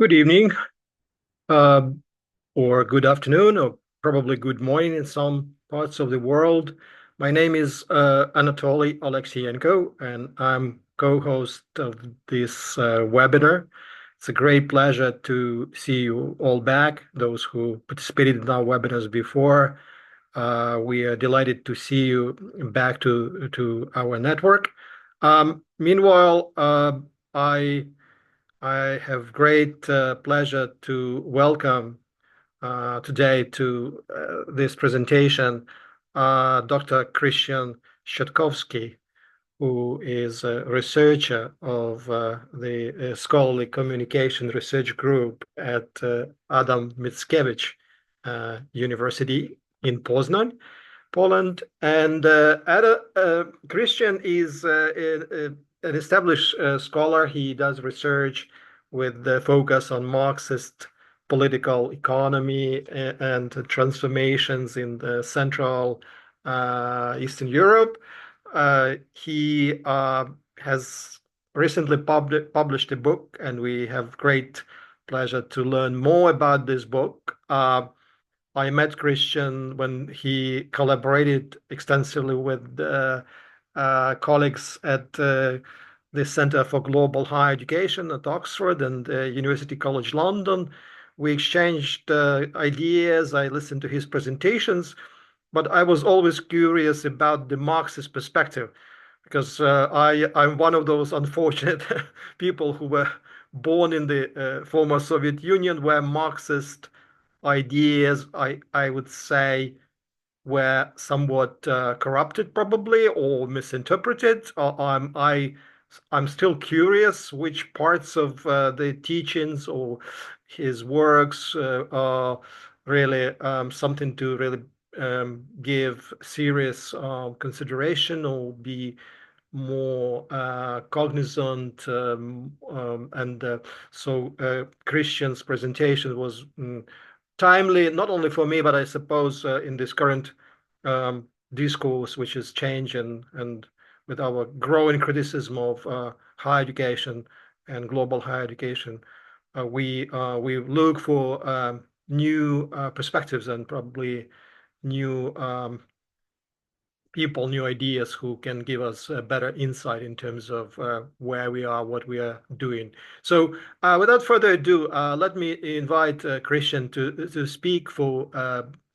Good evening, uh, or good afternoon, or probably good morning in some parts of the world. My name is Anatoly Alexeyenko, and I'm co-host of this webinar. It's a great pleasure to see you all back, those who participated in our webinars before. We are delighted to see you back to our network. Meanwhile, I I have great pleasure to welcome today to this presentation Dr. Krystian Szadkowski, who is a researcher of the Scholarly Communication Research Group at Adam Mickiewicz University in Poznan, Poland. And Krystian is an established scholar. He does research with the focus on Marxist political economy and transformations in the Central Eastern Europe. He has recently published a book, and we have great pleasure to learn more about this book. I met Krystian when he collaborated extensively with colleagues at the Center for Global Higher Education at Oxford and University College London. We exchanged ideas. I listened to his presentations, but I was always curious about the Marxist perspective because I'm one of those unfortunate people who were born in the former Soviet Union, where Marxist ideas, I would say, were somewhat corrupted, probably, or misinterpreted. I'm still curious which parts of the teachings or his works are really something to really give serious consideration or be more cognizant. So Christian's presentation was timely, not only for me, but I suppose in this current discourse, which is change and with our growing criticism of higher education and global higher education, we look for new perspectives and probably new people, new ideas who can give us a better insight in terms of where we are, what we are doing. So without further ado, let me invite Christian to speak for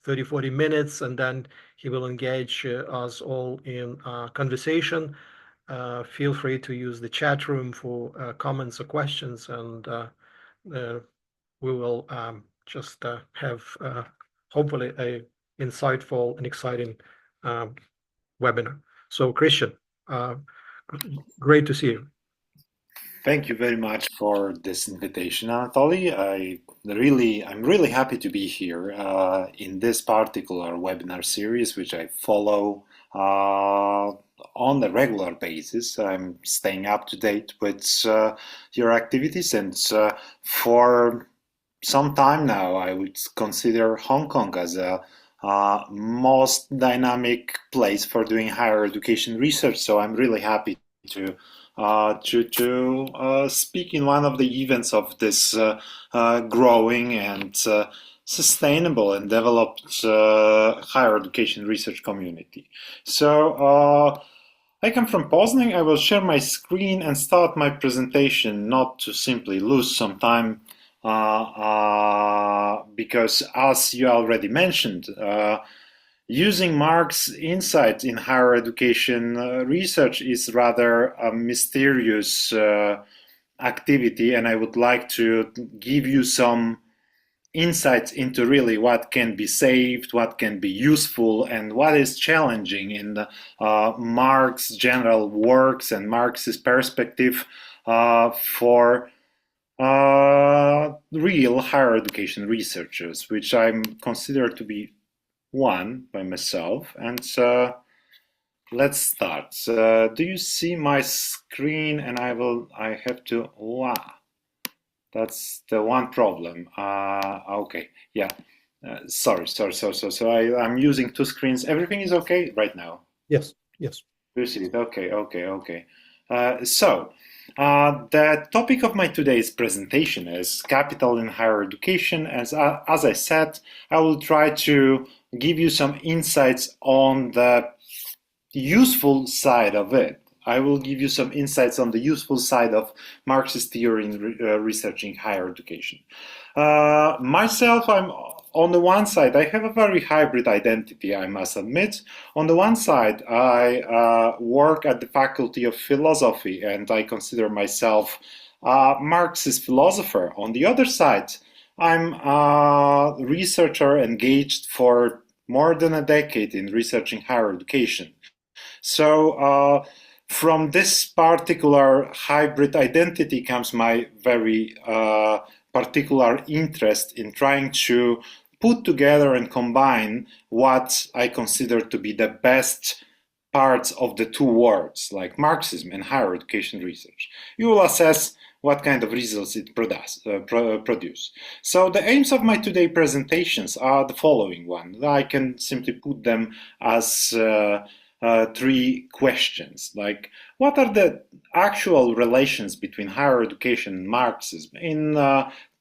30, 40 minutes, and then he will engage us all in conversation. Feel free to use the chat room for comments or questions, and we will just have hopefully a insightful and exciting webinar. So Christian, uh, great to see you. Thank you very much for this invitation, Anatoly. I'm really happy to be here in this particular webinar series, which I follow on a regular basis. I'm staying up to date with your activities, and for some time now, I would consider Hong Kong as a most dynamic place for doing higher education research. So I'm really happy to speak in one of the events of this growing and sustainable and developed higher education research community. So I come from Poznan. I will share my screen and start my presentation, not to simply lose some time because, as you already mentioned, using Marx's insights in higher education research is rather a mysterious activity, and I would like to give you some insights into really what can be saved, what can be useful, and what is challenging in the, Marx's general works and Marx's perspective for real higher education researchers, which I'm considered to be one by myself. And let's start. Do you see my screen? And I have to, wow, that's the one problem. Okay, yeah. Sorry. I'm using two screens. Everything is okay right now? Yes, yes. You see it? Okay. So The topic of my today's presentation is capital in higher education. As I said, I will try to give you some insights on the useful side of it. I will give you some insights on the useful side of Marxist theory in researching higher education. Myself, I'm on the one side, I have a very hybrid identity, I must admit. On the one side, I work at the Faculty of Philosophy and I consider myself a Marxist philosopher. On the other side, I'm a researcher engaged for more than a decade in researching higher education. So, from this particular hybrid identity comes my very particular interest in trying to put together and combine what I consider to be the best parts of the two worlds, like Marxism and higher education research. You will assess what kind of results it produce. So the aims of my today presentations are the following one. I can simply put them as three questions, like what are the actual relations between higher education and Marxism in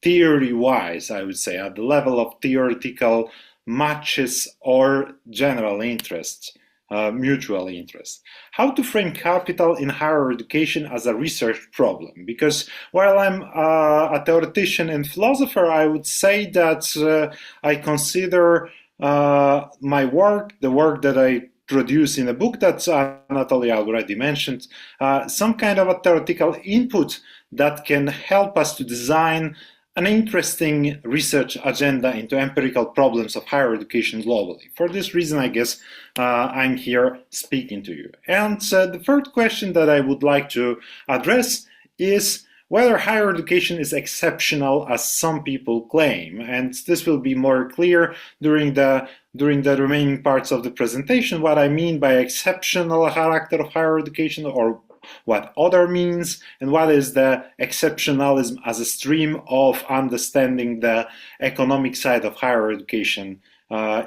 theory-wise, I would say, at the level of theoretical matches or general interests, mutual interests. How to frame capital in higher education as a research problem? Because while I'm a theoretician and philosopher, I would say that I consider my work, the work that I produce in a book that Anatoly already mentioned, some kind of a theoretical input that can help us to design an interesting research agenda into empirical problems of higher education globally. For this reason, I guess I'm here speaking to you. And the third question that I would like to address is whether higher education is exceptional as some people claim. And this will be more clear during the remaining parts of the presentation, what I mean by exceptional character of higher education, or what other means, and what is the exceptionalism as a stream of understanding the economic side of higher education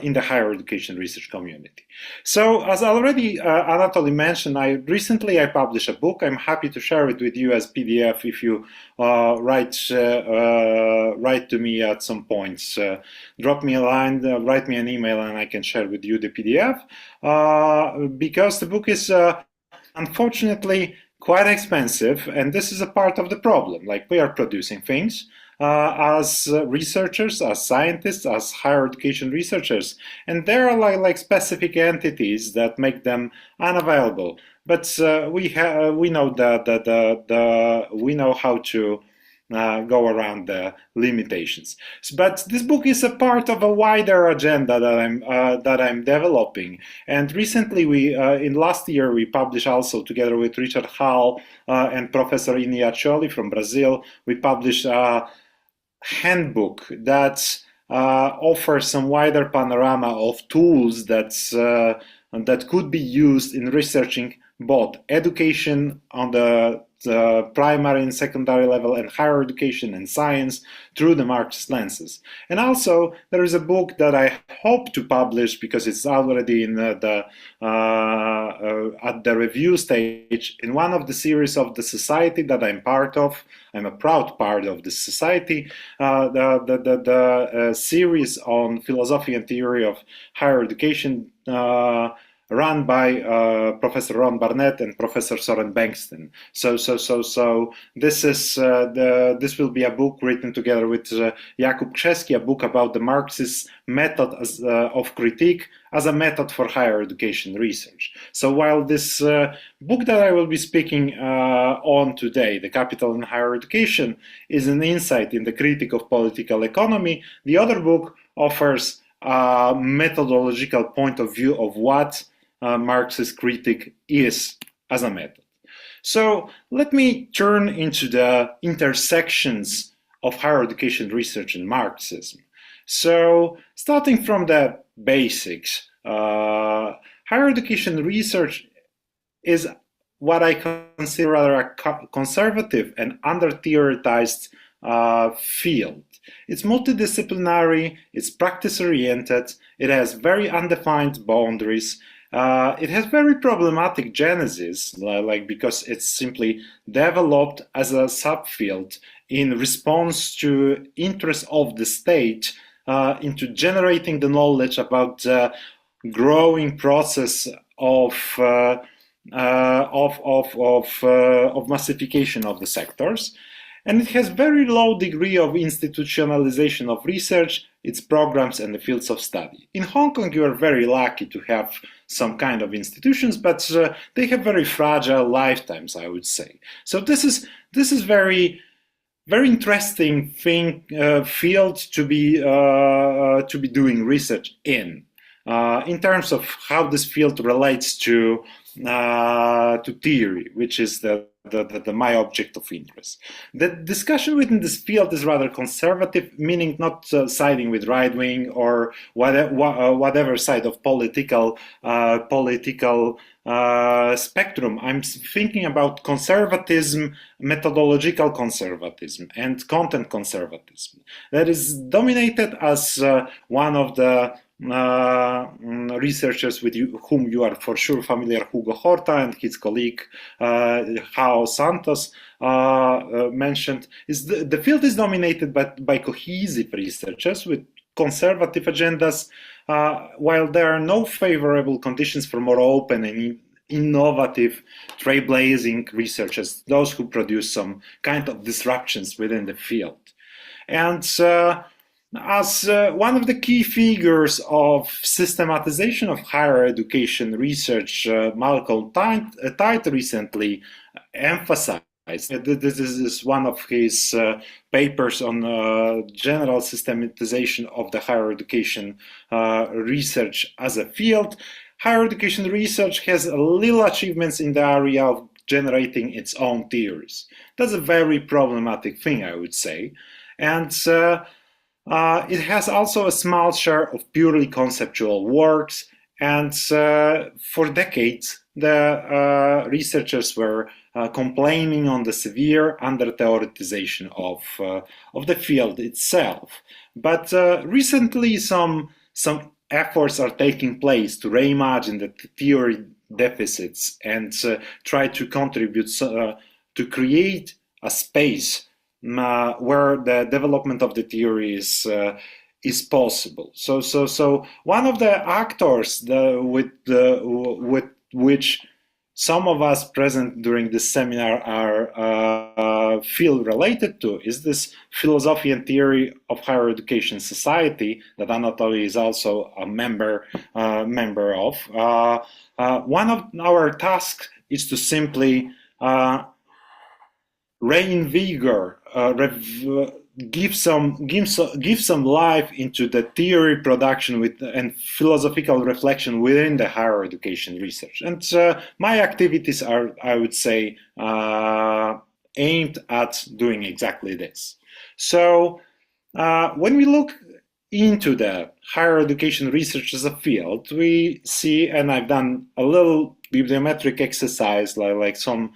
in the higher education research community. So, as already Anatoly mentioned, recently I published a book. I'm happy to share it with you as PDF if you write to me at some point. Drop me a line, write me an email, and I can share with you the PDF. Because the book is unfortunately quite expensive, and this is a part of the problem. Like, we are producing things as researchers, as scientists, as higher education researchers, and there are like specific entities that make them unavailable. But we know we know how to go around the limitations. But this book is a part of a wider agenda that I'm developing. And recently, in last year, we published also together with Richard Hall and Professor Iniacioli from Brazil. We published a handbook that offers some wider panorama of tools that could be used in researching both education on the primary and secondary level, and higher education and science through the Marxist lenses. And also, there is a book that I hope to publish because it's already in at the review stage in one of the series of the society that I'm part of. I'm a proud part of this society. The series on philosophy and theory of higher education. Run by Professor Ron Barnett and Professor Soren Bengtsen. So this is this will be a book written together with Jakub Krzewski, a book about the Marxist method of critique as a method for higher education research. So while this book that I will be speaking on today, The Capital in Higher Education, is an insight in the critique of political economy, the other book offers a methodological point of view of what Marxist critique is as a method. So let me turn into the intersections of higher education research and Marxism. So starting from the basics, higher education research is what I consider rather a conservative and under-theoretized field. It's multidisciplinary, it's practice-oriented, it has very undefined boundaries, It has very problematic genesis, because it's simply developed as a subfield in response to interest of the state into generating the knowledge about the growing process of massification of the sectors. And it has very low degree of institutionalization of research, its programs and the fields of study. In Hong Kong, you are very lucky to have some kind of institutions, but they have very fragile lifetimes, I would say. So this is very interesting field to be doing research in terms of how this field relates to theory, which is my object of interest. The discussion within this field is rather conservative, meaning not siding with right wing or whatever side of political spectrum. I'm thinking about conservatism, methodological conservatism, and content conservatism. That is dominated as one of the researchers with whom you are for sure familiar, Hugo Horta, and his colleague João Santos mentioned. The field is dominated by cohesive researchers with conservative agendas, while there are no favorable conditions for more open and innovative, trailblazing researchers, those who produce some kind of disruptions within the field. And as one of the key figures of systematization of higher education research, Malcolm Tite recently emphasized. This is one of his papers on general systematization of the higher education research as a field. Higher education research has little achievements in the area of generating its own theories. That's a very problematic thing, I would say. And it has also a small share of purely conceptual works, and for decades the researchers were complaining on the severe under-theoretization of the field itself. But recently some efforts are taking place to reimagine the theory deficits and try to contribute to create a space where the development of the theory is possible. So one of the actors with which some of us present during this seminar are feel related to is this philosophy and theory of higher education society that Anatoly is also a member of. One of our tasks is to simply reinvigorate, give some life into the theory production and philosophical reflection within the higher education research. And my activities are, I would say, aimed at doing exactly this. So when we look into the higher education research as a field, we see, and I've done a little bibliometric exercise like some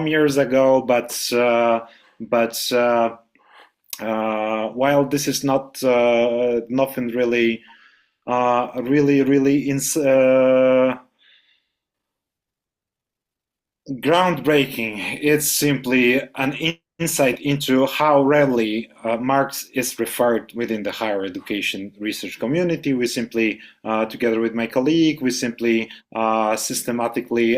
years ago, but while this is not nothing really groundbreaking, it's simply an insight into how rarely Marx is referred within the higher education research community. We simply, together with my colleague, we simply systematically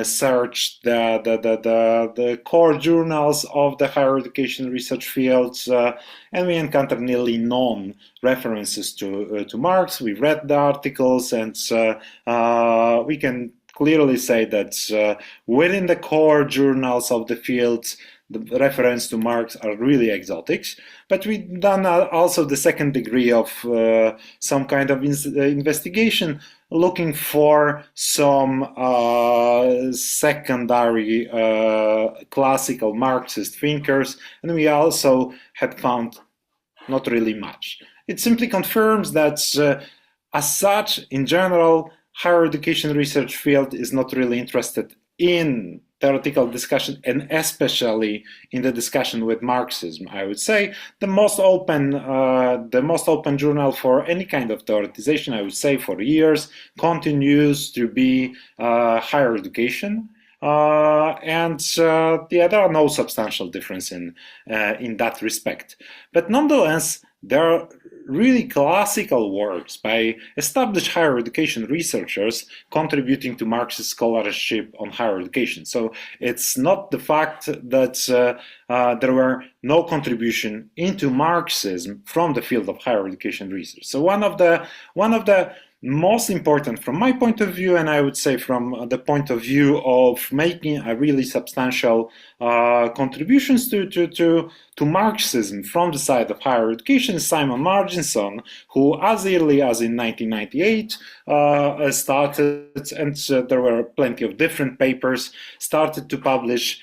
searched the core journals of the higher education research fields, and we encountered nearly none references to Marx. We read the articles, and we can clearly say that within the core journals of the field, the reference to Marx are really exotic. But we've done also the second degree of some kind of investigation, looking for some secondary classical Marxist thinkers, and we also had found not really much. It simply confirms that, as such, in general, higher education research field is not really interested in theoretical discussion, and especially in the discussion with Marxism. I would say the most open journal for any kind of theoretization, I would say, for years, continues to be higher education. There are no substantial difference in that respect. But nonetheless, there are really classical works by established higher education researchers contributing to Marxist scholarship on higher education. So it's not the fact that there were no contribution into Marxism from the field of higher education research. So one of the most important from my point of view, and I would say from the point of view of making a really substantial contributions to Marxism from the side of higher education, Simon Marginson, who as early as in 1998 started, and there were plenty of different papers, started to publish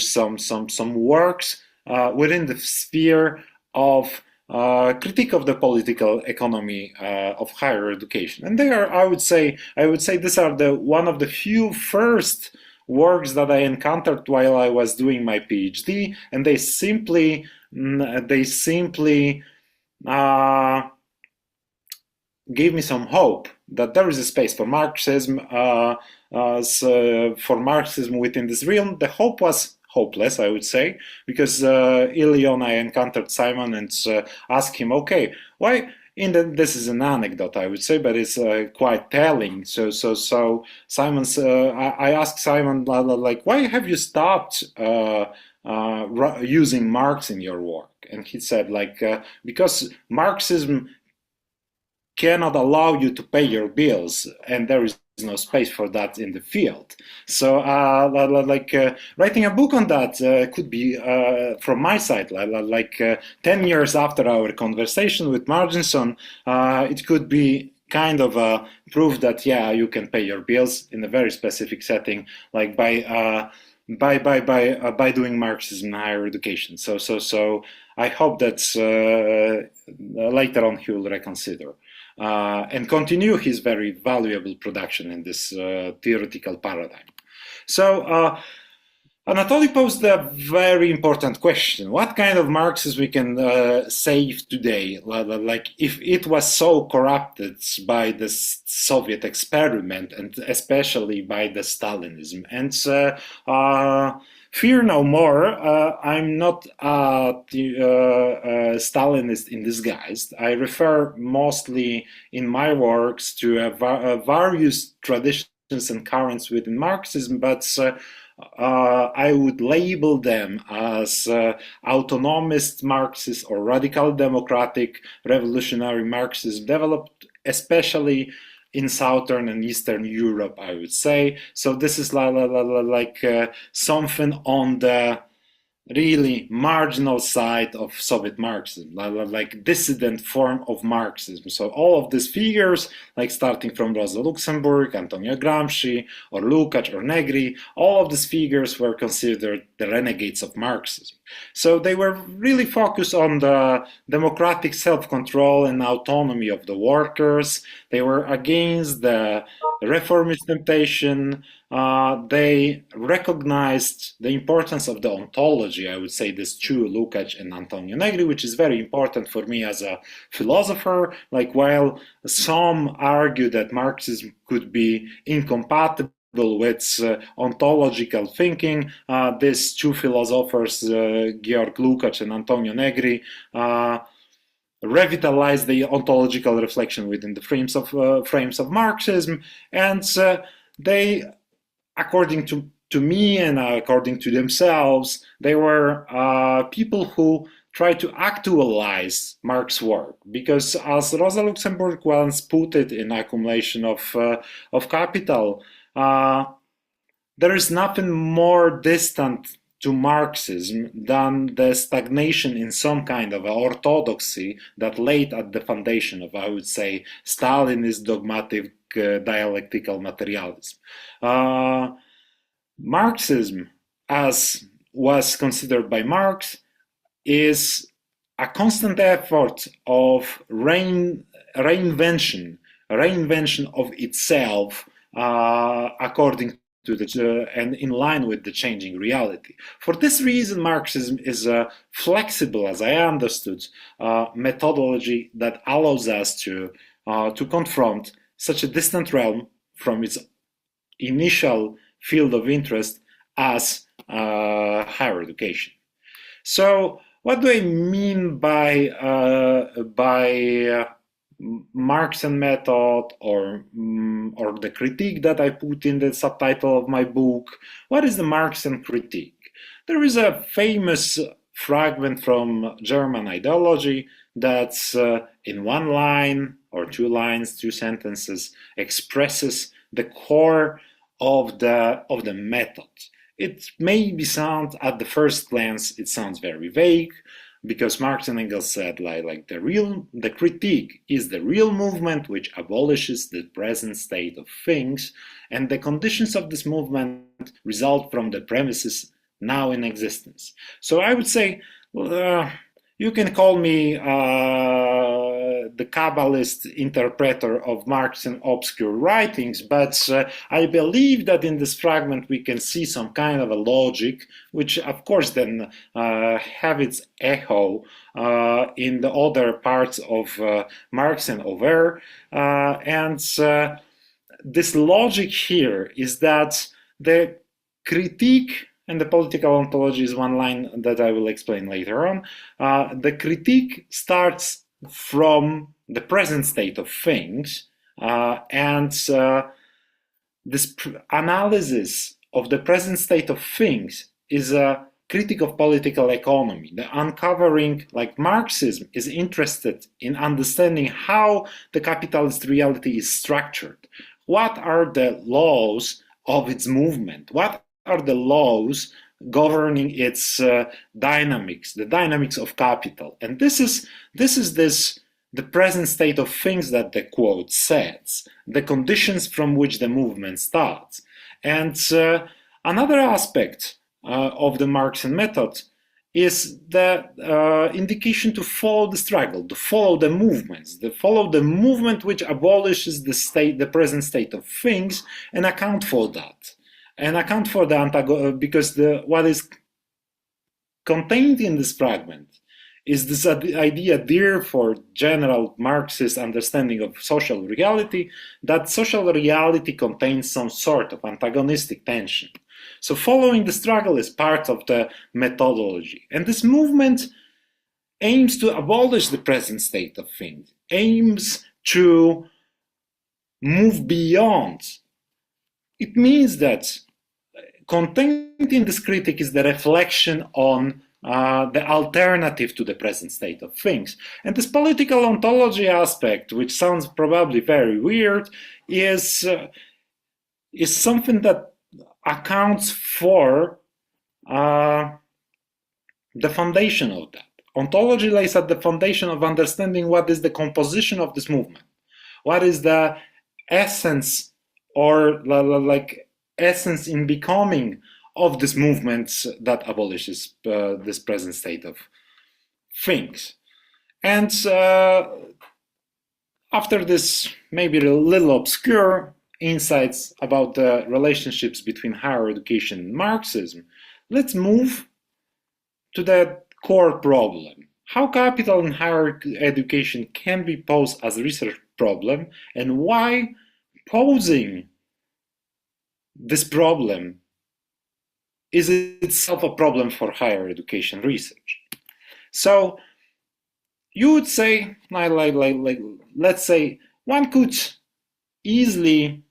some works within the sphere of critique of the political economy of higher education. And they are, I would say these are one of the few first works that I encountered while I was doing my PhD, and they simply gave me some hope that there is a space for Marxism, within this realm. The hope was hopeless, I would say, because early on I encountered Simon and asked him, okay, why? This is an anecdote, I would say, but it's quite telling. So Simon's. I asked Simon, like, why have you stopped using Marx in your work? And he said, like, because Marxism cannot allow you to pay your bills, and there is no space for that in the field. So writing a book on that could be from my side, 10 years after our conversation with Marginson, it could be kind of a proof that, yeah, you can pay your bills in a very specific setting, like by doing Marxism in higher education. So I hope that later on he will reconsider and continue his very valuable production in this theoretical paradigm. So Anatoly posed a very important question. What kind of Marxism we can save today? Like, if it was so corrupted by the Soviet experiment, and especially by the Stalinism. And fear no more, I'm not a Stalinist in disguise. I refer mostly in my works to various traditions and currents within Marxism, but I would label them as autonomist Marxist or radical democratic revolutionary Marxism, developed especially in Southern and Eastern Europe, I would say. So this is like something on the really marginal side of Soviet Marxism, like dissident form of Marxism. So all of these figures, like starting from Rosa Luxemburg, Antonio Gramsci, or Lukács or Negri, all of these figures were considered the renegades of Marxism. So they were really focused on the democratic self-control and autonomy of the workers. They were against the reformist temptation. They recognized the importance of the ontology. I would say these two, Lukács and Antonio Negri, which is very important for me as a philosopher. Like, while some argue that Marxism could be incompatible with ontological thinking, these two philosophers, Georg Lukács and Antonio Negri, revitalized the ontological reflection within the frames of Marxism, and they, according to me and according to themselves, they were people who tried to actualize Marx's work, because as Rosa Luxemburg once put it in Accumulation of Capital, there is nothing more distant to Marxism than the stagnation in some kind of orthodoxy that laid at the foundation of, I would say, Stalinist dogmatic dialectical materialism. Marxism, as was considered by Marx, is a constant effort of reinvention of itself according to the and in line with the changing reality. For this reason, Marxism is a flexible, as I understood, methodology that allows us to confront such a distant realm from its initial field of interest as higher education. So, what do I mean by Marxian method, or the critique that I put in the subtitle of my book? What is the Marxian critique? There is a famous fragment from German ideology that's in one line or two lines, two sentences, expresses the core of the method. It may sound at the first glance, it sounds very vague, because Marx and Engels said the critique is the real movement which abolishes the present state of things, and the conditions of this movement result from the premises now in existence. So I would say, you can call me the Kabbalist interpreter of Marxian obscure writings, but I believe that in this fragment we can see some kind of a logic, which of course then have its echo in the other parts of Marxian over. And this logic here is that the critique, and the political ontology is one line that I will explain later on, the critique starts from the present state of things, and this analysis of the present state of things is a critique of political economy. The uncovering, like Marxism, is interested in understanding how the capitalist reality is structured. What are the laws of its movement? What are the laws governing its dynamics, the dynamics of capital? And this is the present state of things that the quote says, the conditions from which the movement starts. And another aspect of the Marxian method is the indication to follow the struggle, to follow the movements, to follow the movement which abolishes the present state of things, and account for that. And account for the antagonism, because what is contained in this fragment is this idea dear for general Marxist understanding of social reality, that social reality contains some sort of antagonistic tension. So following the struggle is part of the methodology. And this movement aims to abolish the present state of things, aims to move beyond. It means that contained in this critique is the reflection on the alternative to the present state of things. And this political ontology aspect, which sounds probably very weird, is something that accounts for the foundation of that. Ontology lays at the foundation of understanding what is the composition of this movement, what is the essence, or essence in becoming of this movement that abolishes this present state of things. And after this maybe a little obscure insights about the relationships between higher education and Marxism, let's move to the core problem. How capital in higher education can be posed as a research problem, and why posing this problem is itself a problem for higher education research. So you would say, let's say, one could easily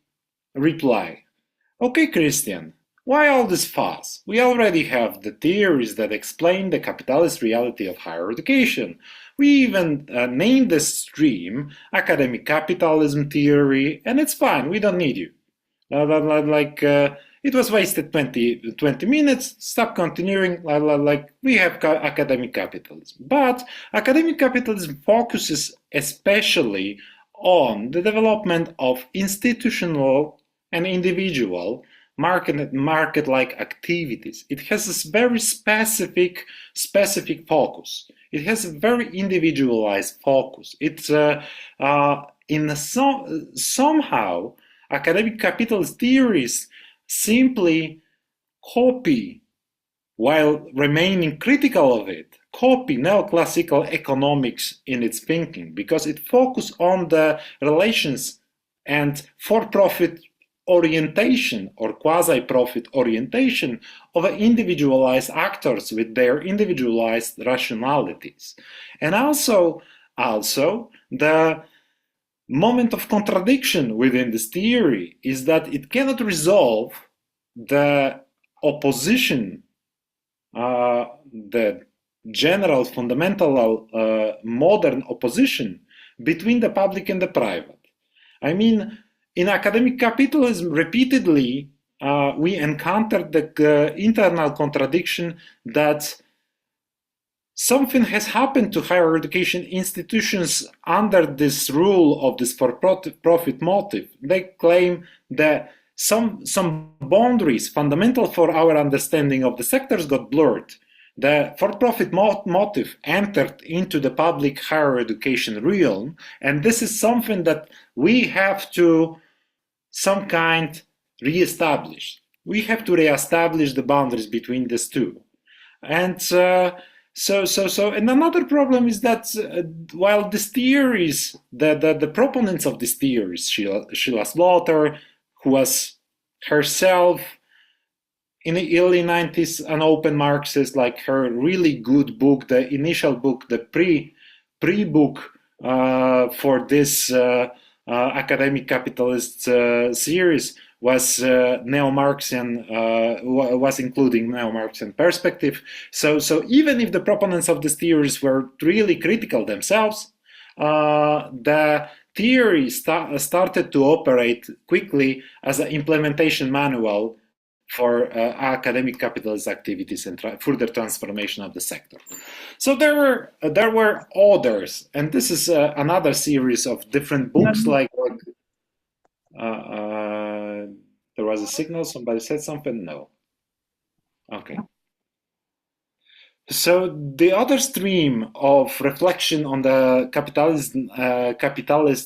reply, okay, Krystian, why all this fuss? We already have the theories that explain the capitalist reality of higher education. We even named this stream academic capitalism theory, and it's fine, we don't need you. It was wasted 20 minutes, stop continuing, we have academic capitalism. But academic capitalism focuses especially on the development of institutional and individual market-like activities. It has this very specific focus. It has a very individualized focus. It's somehow academic capitalist theories simply copy, while remaining critical of it, copy neoclassical economics in its thinking, because it focuses on the relations and for-profit orientation or quasi-profit orientation of individualized actors with their individualized rationalities. And also the moment of contradiction within this theory is that it cannot resolve the opposition, the general fundamental modern opposition between the public and the private. I mean, in academic capitalism, repeatedly we encountered the internal contradiction that something has happened to higher education institutions under this rule of this for-profit motive. They claim that some boundaries fundamental for our understanding of the sectors got blurred. The for-profit motive entered into the public higher education realm, and this is something that we have to some kind re-establish. We have to re-establish the boundaries between these two. And and another problem is that while these theories, the proponents of these theories, Sheila Slaughter, who was herself in the early 90s an open Marxist, like her really good book, the initial book, the pre-book for this academic capitalist series was neo-Marxian, was including neo-Marxian perspective. So even if the proponents of these theories were really critical themselves, the theory started to operate quickly as an implementation manual for academic capitalist activities and further transformation of the sector. So there were others, and this is another series of different books. Like there was a signal. Somebody said something. No. Okay. So the other stream of reflection on the capitalist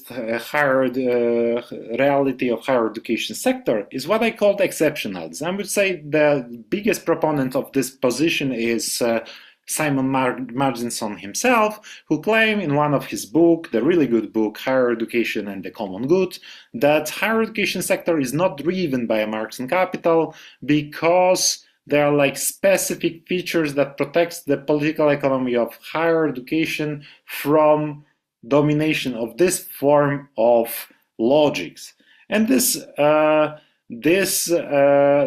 higher reality of higher education sector is what I called exceptionalism. I would say the biggest proponent of this position is Simon Marginson himself, who claimed in one of his books, the really good book, Higher Education and the Common Good, that higher education sector is not driven by a Marxian capital because there are like specific features that protects the political economy of higher education from domination of this form of logics. And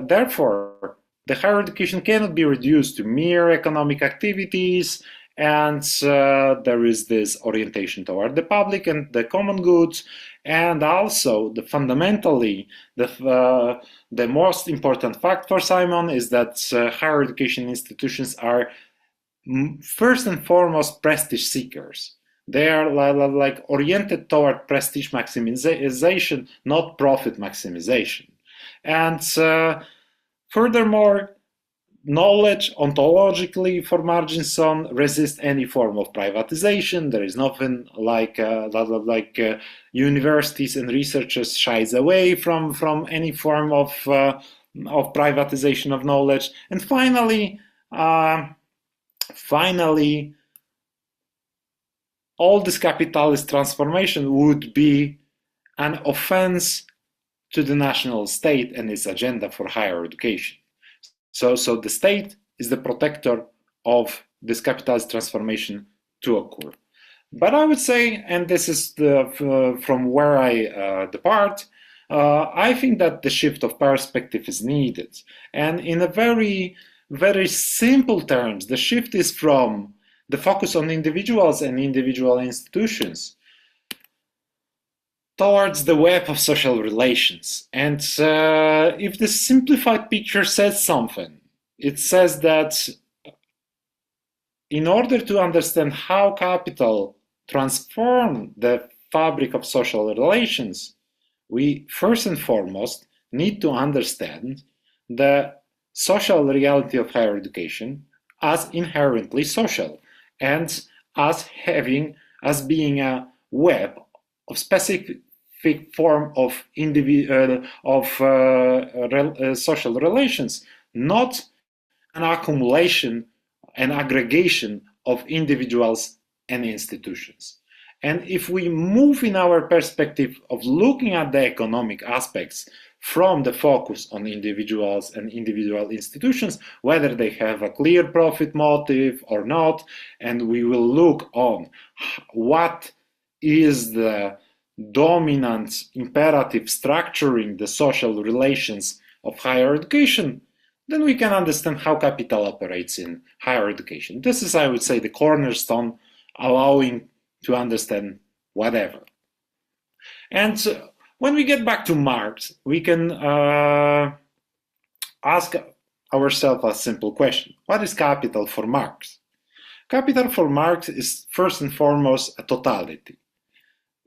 therefore, the higher education cannot be reduced to mere economic activities, and there is this orientation toward the public and the common goods, and also fundamentally the most important fact for Simon is that higher education institutions are first and foremost prestige seekers. They are like oriented toward prestige maximization, not profit maximization. And furthermore, knowledge ontologically for Marginson resists any form of privatization. There is nothing like universities and researchers shies away from any form of privatization of knowledge. And finally, all this capitalist transformation would be an offense to the national state and its agenda for higher education. So the state is the protector of this capitalist transformation to occur. But I would say, and this is from where I depart, I think that the shift of perspective is needed. And in a very, very simple terms, the shift is from the focus on individuals and individual institutions towards the web of social relations. And if the simplified picture says something, it says that in order to understand how capital transforms the fabric of social relations, we first and foremost need to understand the social reality of higher education as inherently social and as being a web of specific specific form of social relations, not an accumulation and aggregation of individuals and institutions. And if we move in our perspective of looking at the economic aspects from the focus on individuals and individual institutions, whether they have a clear profit motive or not, and we will look on what is the dominant imperative structuring the social relations of higher education, then we can understand how capital operates in higher education. This is, I would say, the cornerstone allowing to understand whatever. And when we get back to Marx, we can ask ourselves a simple question. What is capital for Marx? Capital for Marx is first and foremost a totality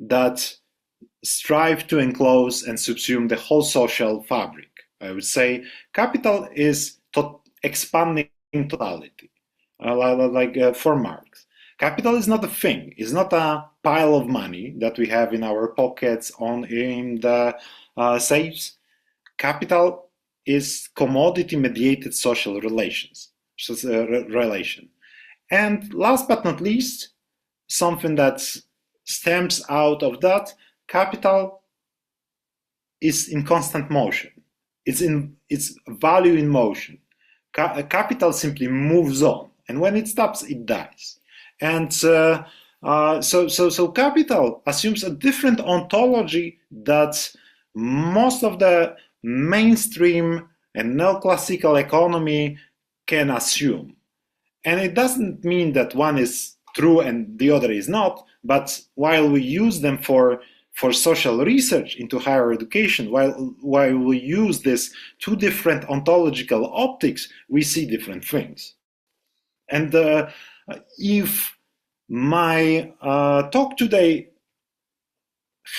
that strives to enclose and subsume the whole social fabric. I would say capital is expanding totality, for Marx. Capital is not a thing, it's not a pile of money that we have in our pockets in the safes. Capital is commodity-mediated social relations. And last but not least, something that stems out of that, capital is in constant motion. It's value in motion. Capital simply moves on, and when it stops, it dies. And so capital assumes a different ontology that most of the mainstream and neoclassical economy can assume. And it doesn't mean that one is true and the other is not, but while we use them for social research into higher education, while we use these two different ontological optics, we see different things. And if my talk today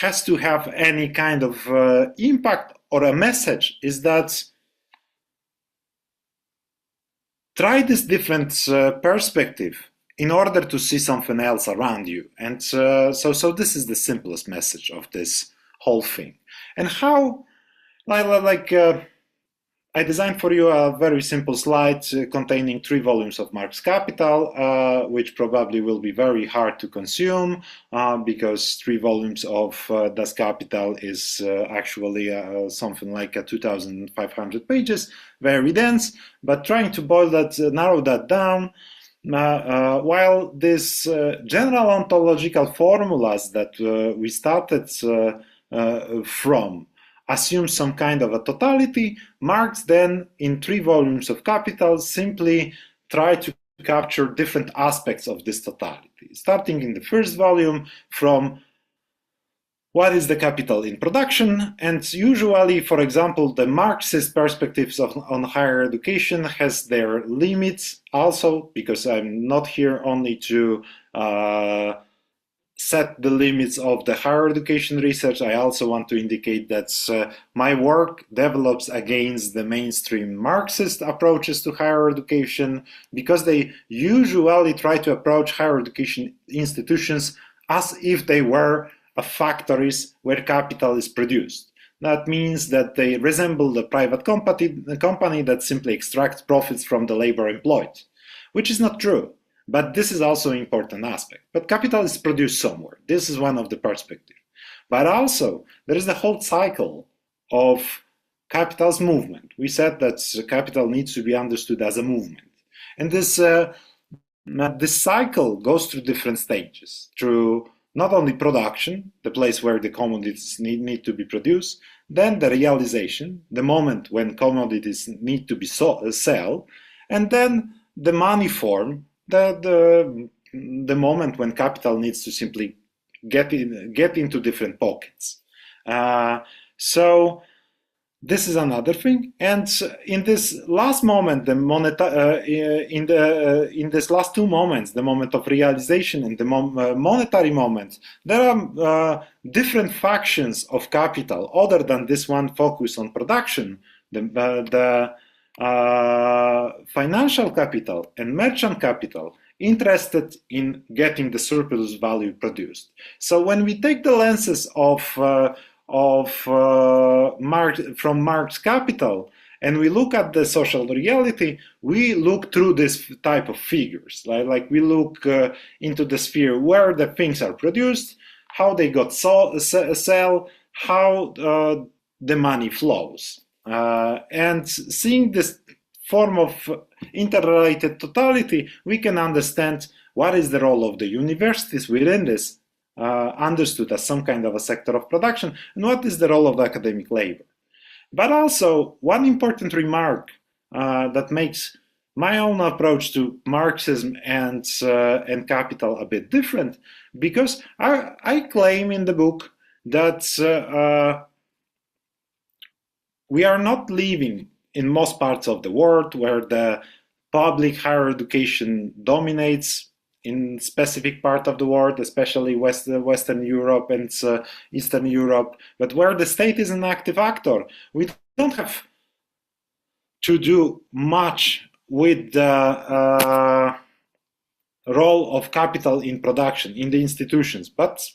has to have any kind of impact or a message, is that try this different perspective in order to see something else around you. And so this is the simplest message of this whole thing. And how, I designed for you a very simple slide containing 3 volumes of Marx Capital, which probably will be very hard to consume because 3 volumes of Das Kapital is actually something like 2,500 pages, very dense, but trying to narrow that down, while these general ontological formulas that we started from assume some kind of a totality, Marx then, in 3 volumes of Capital, simply tried to capture different aspects of this totality, starting in the first volume from what is the capital in production, and usually, for example, the Marxist perspectives on higher education has their limits also, because I'm not here only to set the limits of the higher education research. I also want to indicate that my work develops against the mainstream Marxist approaches to higher education, because they usually try to approach higher education institutions as if they were factories where capital is produced. That means that they resemble the private company that simply extracts profits from the labor employed, which is not true. But this is also an important aspect. But capital is produced somewhere. This is one of the perspectives. But also, there is the whole cycle of capital's movement. We said that capital needs to be understood as a movement. And this cycle goes through different stages, through not only production, the place where the commodities need to be produced, then the realization, the moment when commodities need to be sold, and then the money form, the moment when capital needs to simply get into different pockets. So this is another thing. And in this last moment, in this last 2 moments, the moment of realization and the monetary moment, there are different factions of capital other than this one focus on production. The financial capital and merchant capital interested in getting the surplus value produced. So when we take the lenses of of from Marx Capital, and we look at the social reality, we look through this type of figures. Like we look into the sphere where the things are produced, how they got sell, how the money flows. And seeing this form of interrelated totality, we can understand what is the role of the universities within this, understood as some kind of a sector of production, and what is the role of the academic labor. But also, one important remark that makes my own approach to Marxism and capital a bit different, because I claim in the book that we are not living in most parts of the world where the public higher education dominates in specific part of the world, especially Western Europe and Eastern Europe, but where the state is an active actor. We don't have to do much with the role of capital in production, in the institutions, but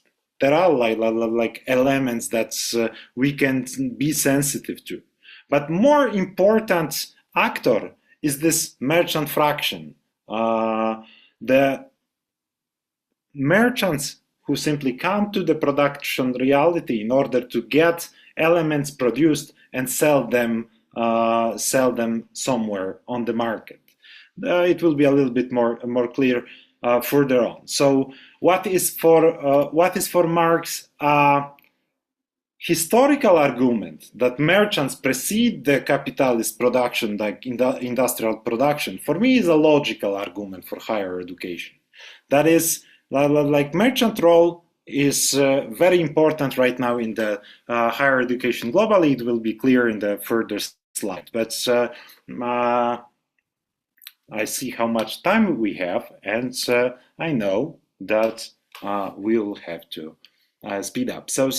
there are like elements that we can be sensitive to. But more important actor is this merchant fraction. The merchants who simply come to the production reality in order to get elements produced and sell them somewhere on the market. It will be a little bit more clear further on. So what is for Marx historical argument that merchants precede the capitalist production, like industrial production, for me is a logical argument for higher education. That is, like merchant role is very important right now in the higher education globally. It will be clear in the further slide. But I see how much time we have, and I know that we'll have to speed up. So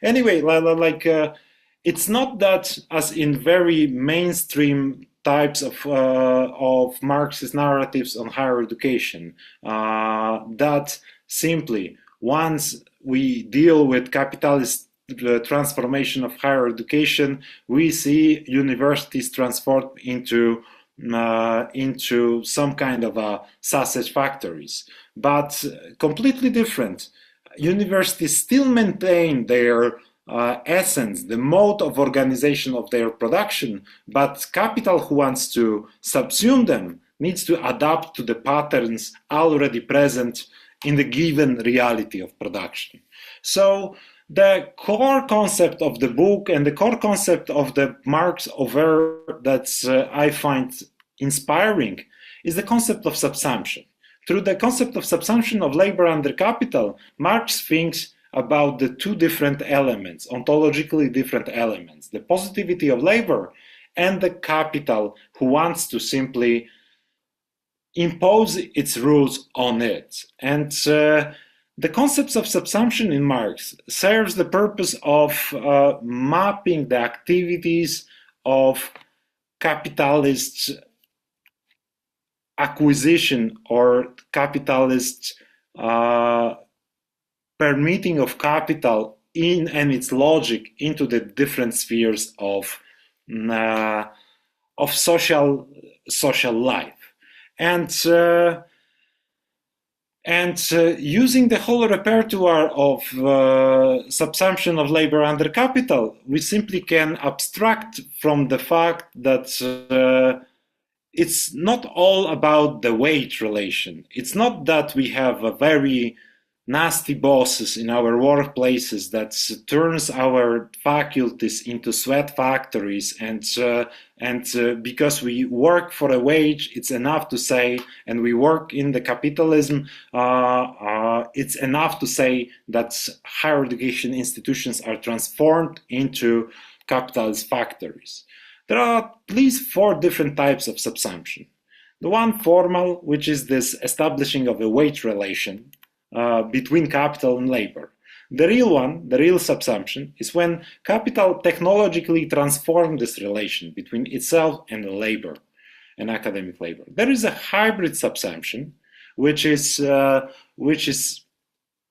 anyway, it's not that, as in very mainstream types of Marxist narratives on higher education, that simply once we deal with capitalist transformation of higher education, we see universities transformed into some kind of sausage factories, but completely different. Universities still maintain their essence, the mode of organization of their production, but capital who wants to subsume them needs to adapt to the patterns already present in the given reality of production. So the core concept of the book and the core concept of the Marx over that I find inspiring is the concept of subsumption. Through the concept of subsumption of labor under capital, Marx thinks about the two different elements, ontologically different elements, the positivity of labor and the capital who wants to simply impose its rules on it. And the concepts of subsumption in Marx serves the purpose of mapping the activities of capitalist acquisition or capitalist permitting of capital in and its logic into the different spheres of social life. And using the whole repertoire of subsumption of labor under capital, we simply can abstract from the fact that it's not all about the wage relation. It's not that we have a very nasty bosses in our workplaces that turns our faculties into sweat factories, and because we work for a wage, it's enough to say, and we work in the capitalism, it's enough to say that higher education institutions are transformed into capitalist factories. There are at least 4 different types of subsumption. The one formal, which is this establishing of a wage relation between capital and labor. The real one, the real subsumption, is when capital technologically transforms this relation between itself and labor and academic labor. There is a hybrid subsumption, which is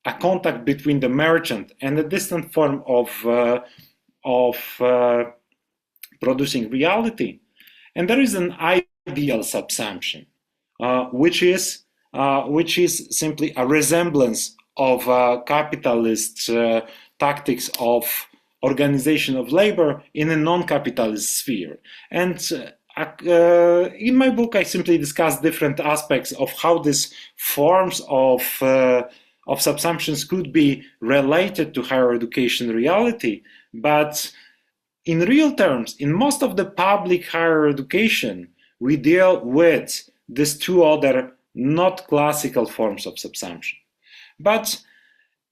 a contact between the merchant and a distant form of producing reality. And there is an ideal subsumption, which is simply a resemblance of capitalist tactics of organization of labor in a non-capitalist sphere. And in my book, I simply discuss different aspects of how these forms of subsumptions could be related to higher education reality. But in real terms, in most of the public higher education, we deal with these two other not classical forms of subsumption. But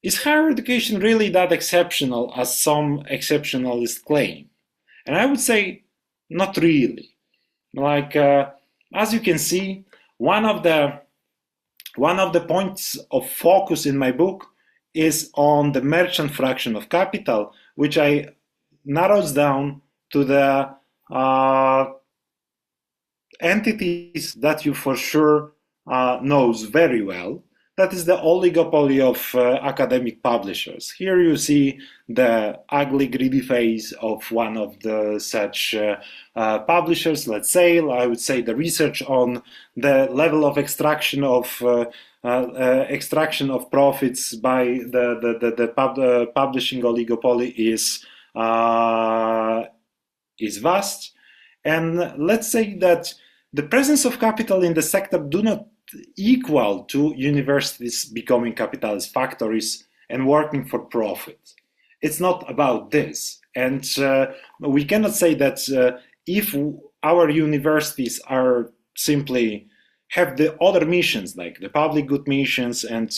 is higher education really that exceptional as some exceptionalists claim? And I would say not really. Like, as you can see, one of the points of focus in my book is on the merchant fraction of capital, which I narrows down to the entities that you for sure knows very well. That is the oligopoly of academic publishers. Here you see the ugly, greedy face of one of the such publishers. Let's say, I would say, the research on the level of extraction of profits by the publishing oligopoly is vast. And let's say that the presence of capital in the sector do not equal to universities becoming capitalist factories and working for profit. It's not about this. And we cannot say that if our universities are simply have the other missions, like the public good missions, and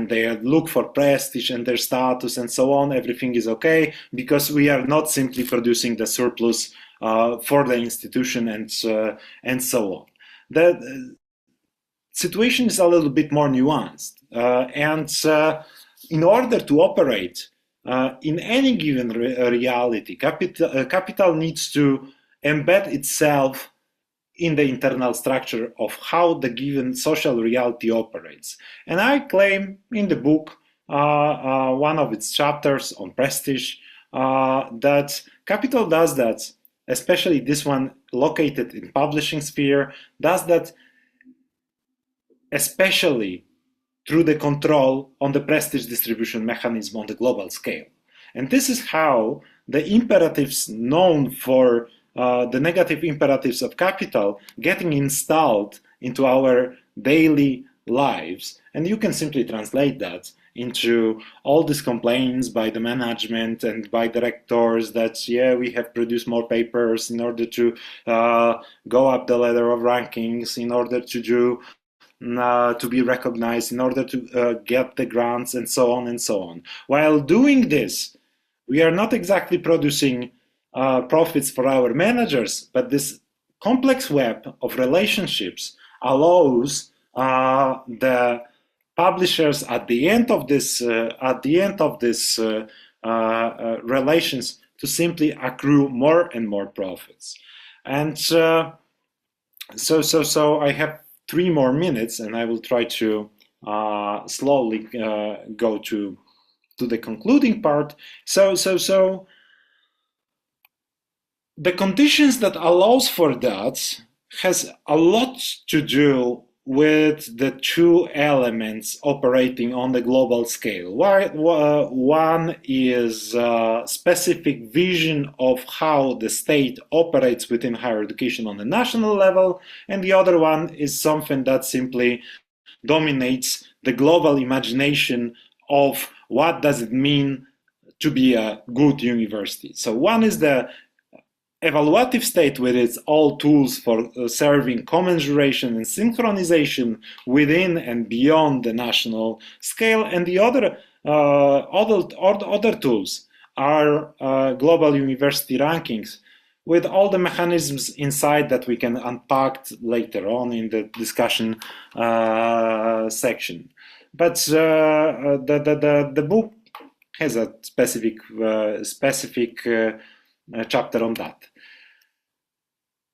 they look for prestige and their status and so on, everything is okay, because we are not simply producing the surplus for the institution and so on. The situation is a little bit more nuanced, and in order to operate in any given reality, capital needs to embed itself in the internal structure of how the given social reality operates. And I claim in the book, one of its chapters on prestige, that capital does that, especially this one located in publishing sphere, does that especially through the control on the prestige distribution mechanism on the global scale. And this is how the imperatives known for the negative imperatives of capital getting installed into our daily lives. And you can simply translate that into all these complaints by the management and by directors that, yeah, we have produced more papers in order to go up the ladder of rankings, in order to do to be recognized, in order to get the grants, and so on and so on. While doing this, we are not exactly producing profits for our managers, but this complex web of relationships allows the publishers at the end of this relations to simply accrue more and more profits. And so I have 3 more minutes, and I will try to slowly go to the concluding part. So the conditions that allows for that has a lot to do with the 2 elements operating on the global scale. One is a specific vision of how the state operates within higher education on the national level, and the other one is something that simply dominates the global imagination of what does it mean to be a good university. So one is the evaluative state with its all tools for serving commensuration and synchronization within and beyond the national scale, and the other tools are global university rankings with all the mechanisms inside that we can unpack later on in the discussion section. But the book has a specific chapter on that.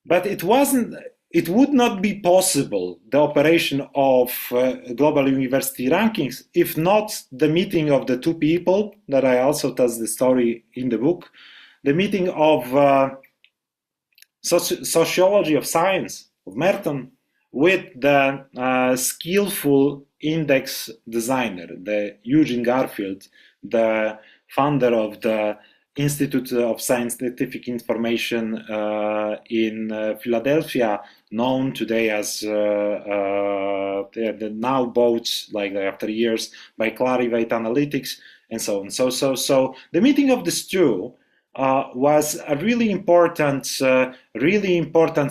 But it it would not be possible, the operation of global university rankings, if not the meeting of the two people that I also tell the story in the book, the meeting of sociology of science of Merton with the skillful index designer, the Eugene Garfield, the founder of the Institute of Scientific Information in Philadelphia, known today as now bought, like after years, by Clarivate Analytics and so on. So the meeting of these two was a really important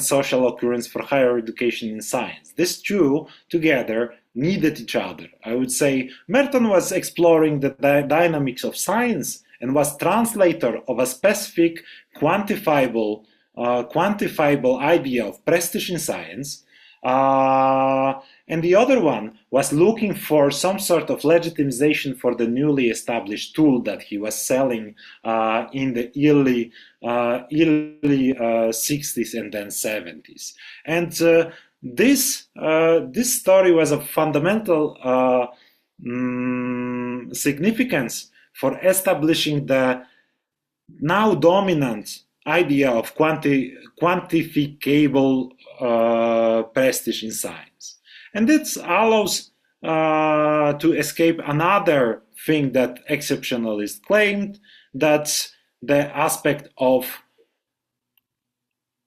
social occurrence for higher education in science. These two together needed each other. I would say Merton was exploring the dynamics of science and was translator of a specific quantifiable idea of prestige in science. And the other one was looking for some sort of legitimization for the newly established tool that he was selling in the early 60s and then 70s. And this story was of fundamental significance for establishing the now dominant idea of quantifiable prestige in science. And this allows to escape another thing that exceptionalists claimed, that's the aspect of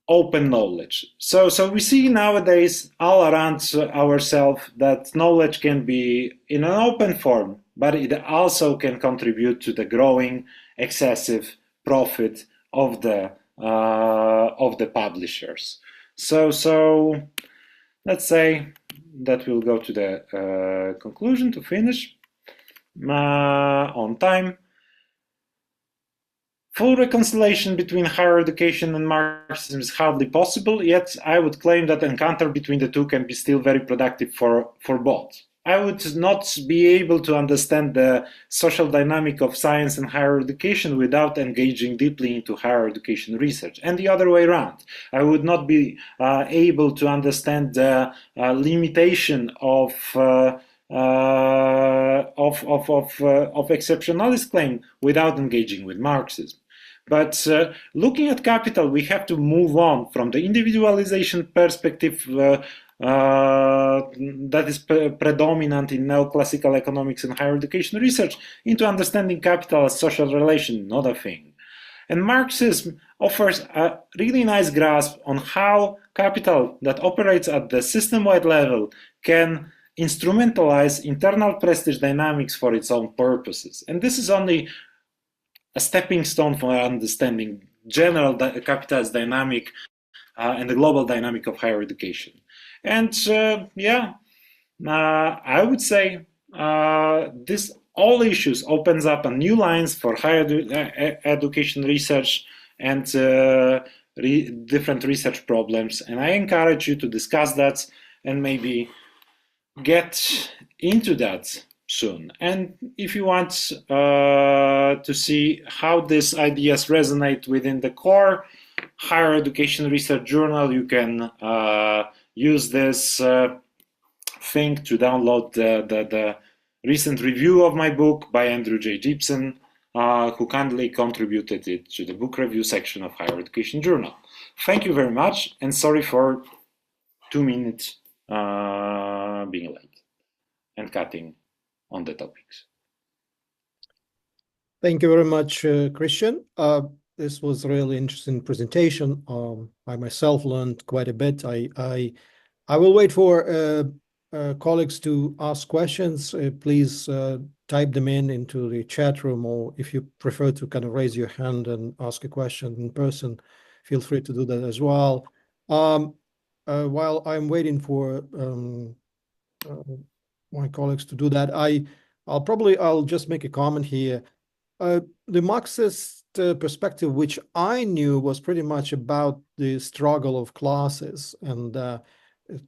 open knowledge. So we see nowadays all around ourselves that knowledge can be in an open form, but it also can contribute to the growing excessive profit of the publishers. So let's say that we'll go to the conclusion to finish on time. Full reconciliation between higher education and Marxism is hardly possible, yet I would claim that encounter between the two can be still very productive for both. I would not be able to understand the social dynamic of science and higher education without engaging deeply into higher education research, and the other way around. I would not be able to understand the limitation of exceptionalist claim without engaging with Marxism. But looking at capital, we have to move on from the individualization perspective that is predominant in neoclassical economics and higher education research into understanding capital as social relation, not a thing. And Marxism offers a really nice grasp on how capital that operates at the system-wide level can instrumentalize internal prestige dynamics for its own purposes. And this is only a stepping stone for understanding general capitalist dynamic and the global dynamic of higher education. And I would say this all issues opens up a new lines for higher education research and different research problems. And I encourage you to discuss that and maybe get into that soon. And if you want to see how these ideas resonate within the core higher education research journal, you can use this thing to download the recent review of my book by Andrew J. Gibson, who kindly contributed it to the book review section of Higher Education Journal. Thank you very much, and sorry for 2 minutes being late and cutting on the topics. Thank you very much, Krystian. This was a really interesting presentation. I myself learned quite a bit. I will wait for colleagues to ask questions. Please type them into the chat room, or if you prefer to kind of raise your hand and ask a question in person, feel free to do that as well. While I'm waiting for my colleagues to do that, I'll just make a comment here. The Marxist perspective, which I knew was pretty much about the struggle of classes and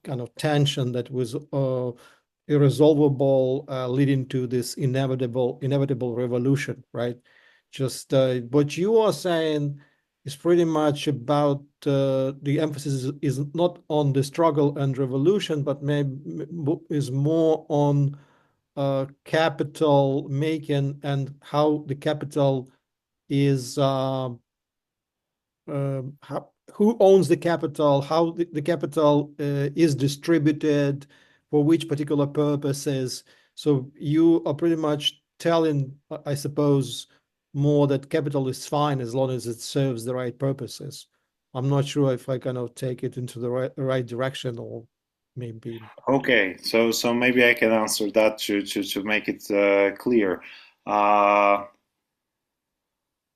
kind of tension that was irresolvable, leading to this inevitable revolution, right? Just what you are saying is pretty much about the emphasis is not on the struggle and revolution, but maybe is more on capital making and how the capital is who owns the capital, how the capital is distributed, for which particular purposes. So you are pretty much telling, I suppose, more that capital is fine as long as it serves the right purposes. I'm not sure if I kind of take it into the right direction, or maybe. Okay, so maybe I can answer that to make it clear. Uh,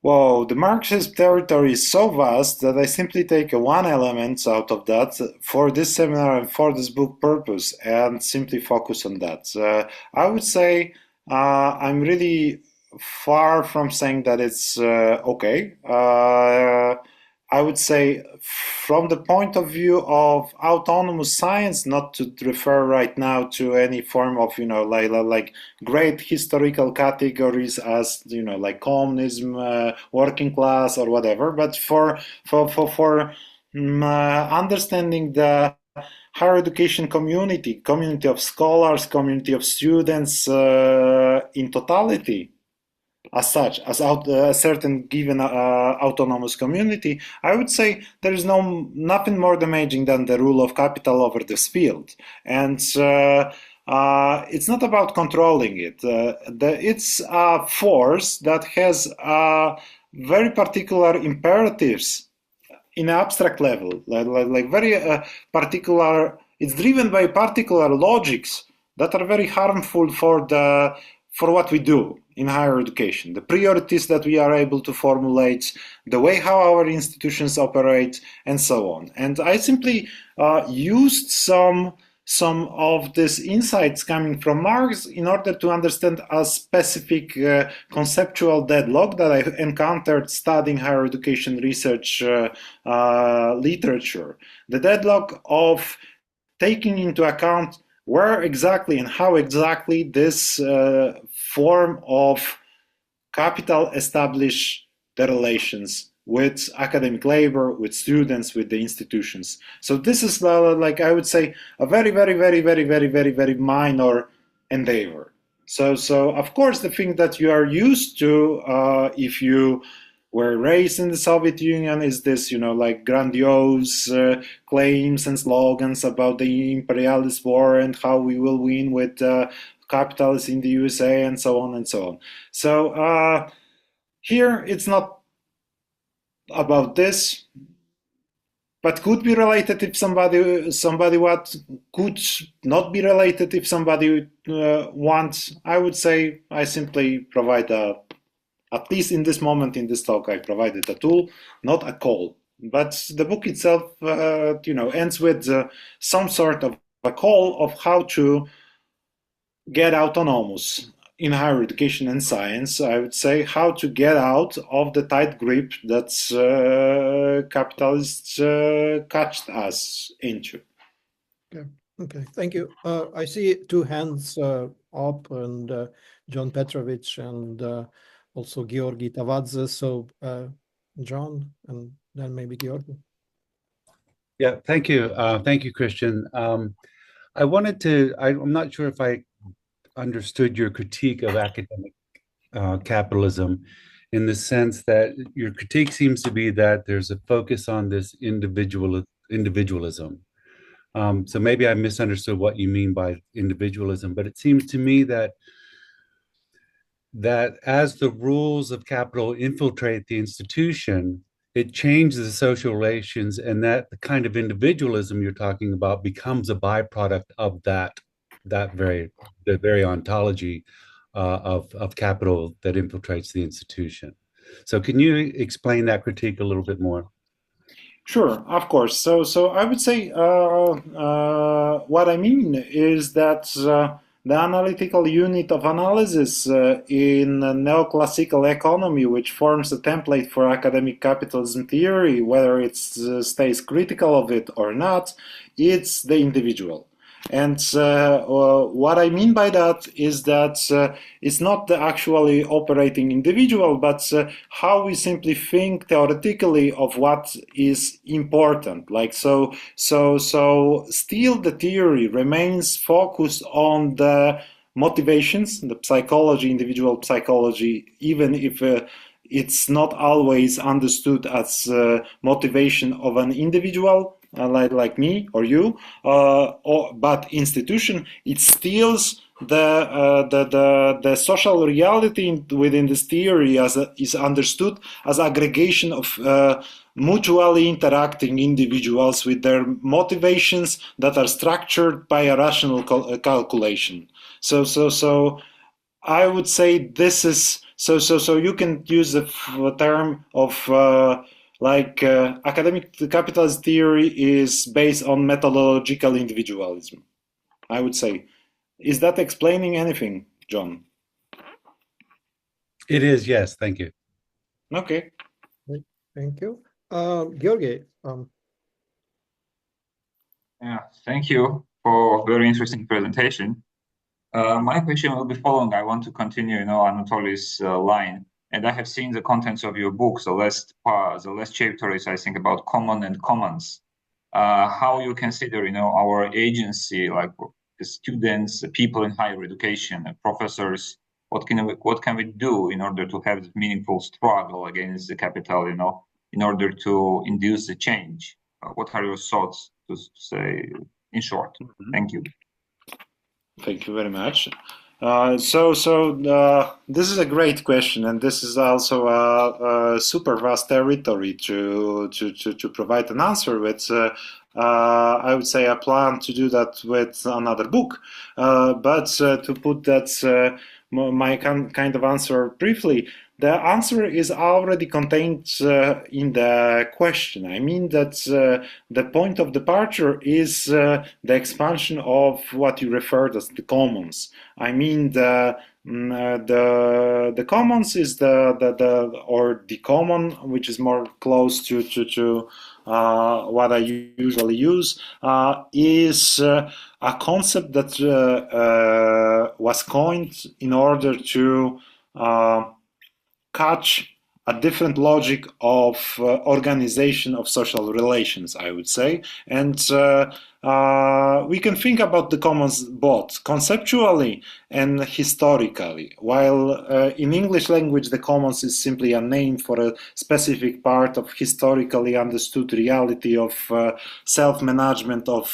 Well, the Marxist territory is so vast that I simply take one element out of that for this seminar and for this book purpose and simply focus on that. I would say I'm really far from saying that it's okay. I would say from the point of view of autonomous science, not to refer right now to any form of, like great historical categories as, like communism, working class or whatever, but for understanding the higher education community of scholars, community of students in totality, as such, as a certain given autonomous community, I would say there is nothing more damaging than the rule of capital over this field. And it's not about controlling it. It's a force that has very particular imperatives in abstract level, like very particular. It's driven by particular logics that are very harmful for what we do in higher education, the priorities that we are able to formulate, the way how our institutions operate, and so on. And I simply used some of these insights coming from Marx in order to understand a specific conceptual deadlock that I encountered studying higher education research literature. The deadlock of taking into account where exactly and how exactly this form of capital establish the relations with academic labor, with students, with the institutions. So this is like I would say a very, very, very, very, very, very, very minor endeavor. So of course the thing that you are used to if you were raised in the Soviet Union is this, like grandiose claims and slogans about the imperialist war and how we will win with capitalists in the USA and so on and so on. So here it's not about this, but could be related if somebody what could not be related if somebody wants. I would say I simply provide at least in this moment in this talk, I provided a tool, not a call. But the book itself, ends with some sort of a call of how to get autonomous in higher education and science. I would say how to get out of the tight grip that capitalists catched us into. Okay, thank you. I see two hands up, and John Petrovich and also Georgi Tavadze. So John, and then maybe Georgi. Yeah, thank you. Thank you, Krystian. I'm not sure if I understood your critique of academic capitalism in the sense that your critique seems to be that there's a focus on this individualism. So maybe I misunderstood what you mean by individualism, but it seems to me that as the rules of capital infiltrate the institution, it changes the social relations, and that the kind of individualism you're talking about becomes a byproduct of the very ontology of capital that infiltrates the institution. So can you explain that critique a little bit more? Sure, of course. So I would say what I mean is that the analytical unit of analysis in neoclassical economy, which forms a template for academic capitalism theory, whether it stays critical of it or not, it's the individual. And what I mean by that is that it's not the actually operating individual, but how we simply think theoretically of what is important. Like so still the theory remains focused on the motivations, the psychology, individual psychology, even if it's not always understood as motivation of an individual, like me or you, but institution, it steals the social reality within this theory is understood as aggregation of mutually interacting individuals with their motivations that are structured by a rational calculation. So I would say this is so you can use the term of academic capitalist theory is based on methodological individualism. I would say, is that explaining anything, John? It is, yes. Thank you. Okay. Thank you. Georgi. Yeah, thank you for a very interesting presentation. My question will be following. I want to continue, Anatoly's line, and I have seen the contents of your book. The last chapter is, I think, about common and commons. How you consider, our agency, like the students, the people in higher education, professors. What can we do in order to have meaningful struggle against the capital, in order to induce the change? What are your thoughts to say in short? Thank you. Thank you very much. This is a great question, and this is also a super vast territory to provide an answer with. I would say I plan to do that with another book, but to put that my kind of answer briefly, the answer is already contained in the question. I mean that the point of departure is the expansion of what you referred as the commons. I mean the commons is the common, which is more close to what I usually use, is a concept that was coined in order to catch a different logic of organization of social relations, I would say. And we can think about the commons both conceptually and historically. While in English language, the commons is simply a name for a specific part of historically understood reality of self-management of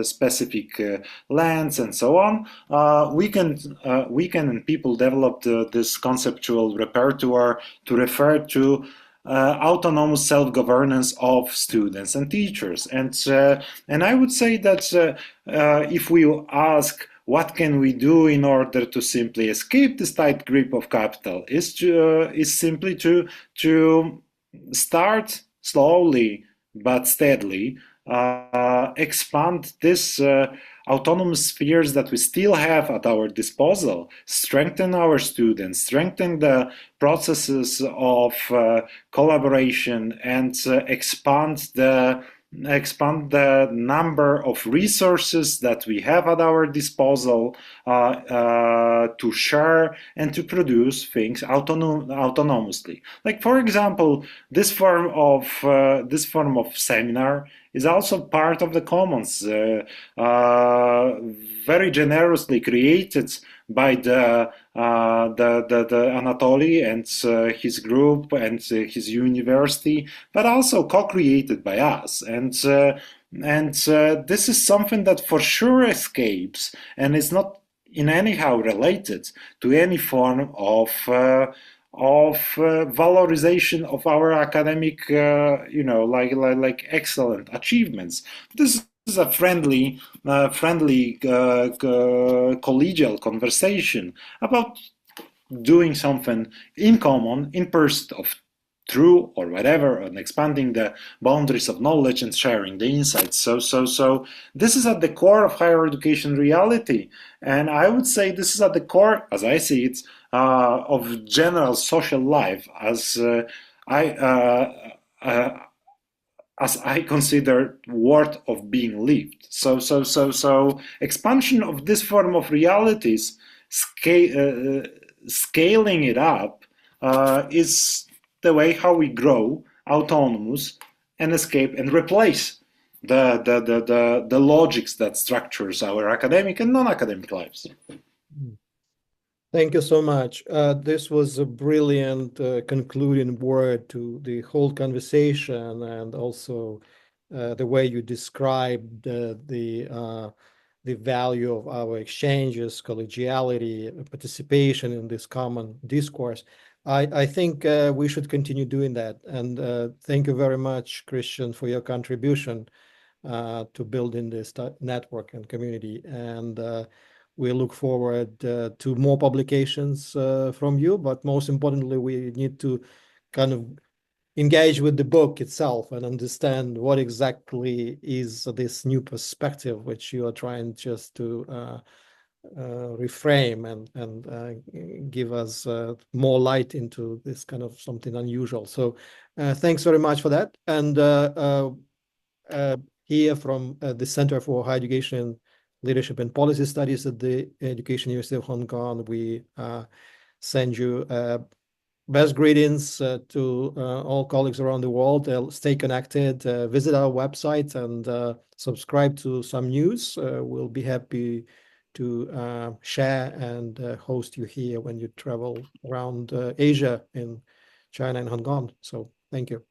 specific lands and so on. We can and people developed this conceptual repertoire to refer to autonomous self-governance of students and teachers, and I would say that if we ask what can we do in order to simply escape this tight grip of capital, is simply to start slowly but steadily expand this autonomous spheres that we still have at our disposal, strengthen our students, strengthen the processes of collaboration, and expand the number of resources that we have at our disposal to share and to produce things autonomously. Like, for example, this form of seminar is also part of the commons, very generously created by the Anatoly and his group and his university, but also co-created by us. And this is something that for sure escapes and is not in anyhow related to any form of valorization of our academic, like excellent achievements. This is a friendly, collegial conversation about doing something in common, in pursuit of true or whatever, and expanding the boundaries of knowledge and sharing the insights. So this is at the core of higher education reality, and I would say this is at the core, as I see it, of general social life. As as I consider worth of being lived. So expansion of this form of realities, scaling it up, is the way how we grow autonomous and escape and replace the logics that structures our academic and non-academic lives. Thank you so much. This was a brilliant concluding word to the whole conversation, and also the way you described the value of our exchanges, collegiality, participation in this common discourse. I think we should continue doing that. And thank you very much, Krystian, for your contribution to building this network and community. And we look forward to more publications from you, but most importantly, we need to kind of engage with the book itself and understand what exactly is this new perspective which you are trying just to reframe and give us more light into this kind of something unusual. So thanks very much for that. And here from the Center for Higher Education, Leadership and Policy Studies at the Education University of Hong Kong, we send you best greetings to all colleagues around the world. Stay connected, visit our website, and subscribe to some news. We'll be happy to share and host you here when you travel around Asia, in China and Hong Kong. So thank you.